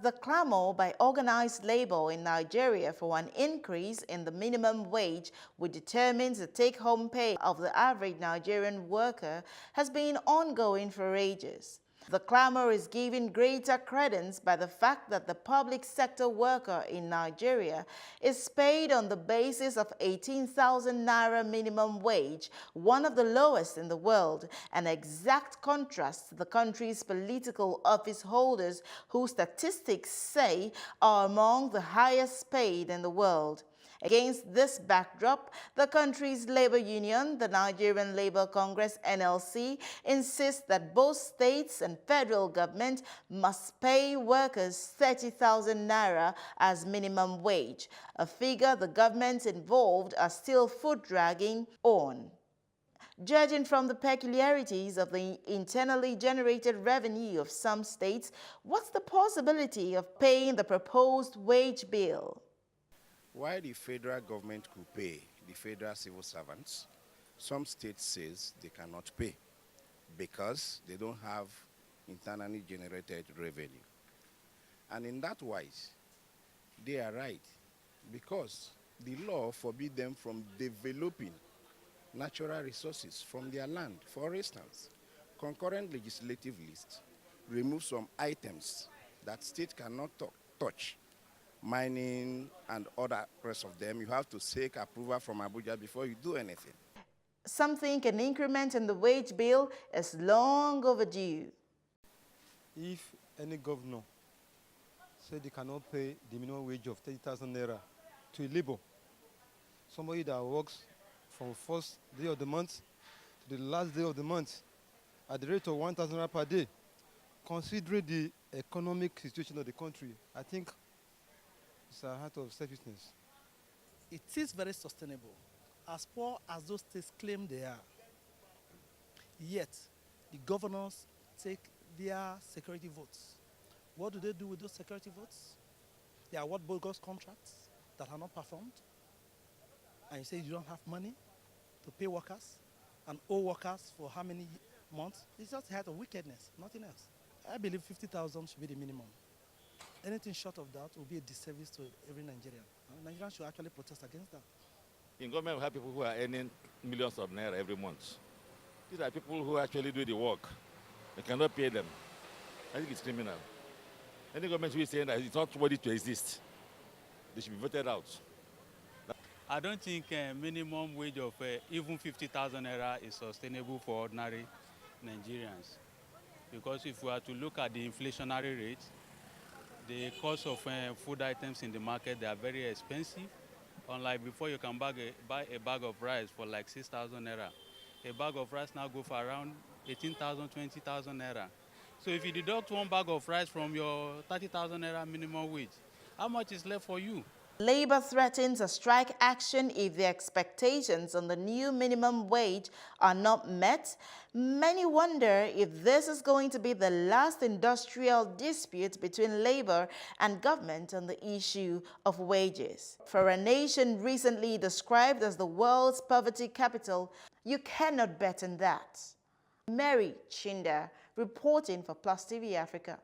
The clamor by organized labor in Nigeria for an increase in the minimum wage, which determines the take-home pay of the average Nigerian worker, has been ongoing for ages. The clamor is given greater credence by the fact that the public sector worker in Nigeria is paid on the basis of 18,000 Naira minimum wage, one of the lowest in the world, an exact contrast to the country's political office holders whose statistics say are among the highest paid in the world. Against this backdrop, the country's labor union, the Nigerian Labour Congress (NLC), insists that both states and federal government must pay workers 30,000 Naira as minimum wage, a figure the governments involved are still foot-dragging on. Judging from the peculiarities of the internally generated revenue of some states, what's the possibility of paying the proposed wage bill? While the federal government could pay the federal civil servants, some states says they cannot pay because they don't have internally generated revenue. And in that wise, they are right because the law forbids them from developing natural resources from their land. For instance, concurrent legislative list removes some items that state cannot touch. Mining and other rest of them, you have to seek approval from Abuja before you do anything. Some think an increment in the wage bill is long overdue. If any governor said they cannot pay the minimum wage of 30,000 Naira to a labor, somebody that works from the first day of the month to the last day of the month at the rate of 1,000 Naira per day, considering the economic situation of the country, I think it's a heart of selfishness. It is very sustainable, as poor as those states claim they are. Yet, the governors take their security votes. What do they do with those security votes? They award bogus contracts that are not performed. And you say you don't have money to pay workers and owe workers for how many months? It's just a heart of wickedness, nothing else. I believe 50,000 should be the minimum. Anything short of that will be a disservice to every Nigerian. Nigerians should actually protest against that. In government, we have people who are earning millions of naira every month. These are people who actually do the work. They cannot pay them. I think it's criminal. Any government who is saying that it's not worthy to exist, they should be voted out. I don't think minimum wage of even 50,000 naira is sustainable for ordinary Nigerians. Because if we are to look at the inflationary rate, the cost of food items in the market, they are very expensive. Unlike before, you can buy a bag of rice for like 6,000 naira. A bag of rice now goes for around 18,000, 20,000 naira. So if you deduct one bag of rice from your 30,000 naira minimum wage, how much is left for you? Labour threatens a strike action if the expectations on the new minimum wage are not met. Many wonder if this is going to be the last industrial dispute between labour and government on the issue of wages. For a nation recently described as the world's poverty capital, you cannot bet on that. Chinda reporting for Plus TV Africa.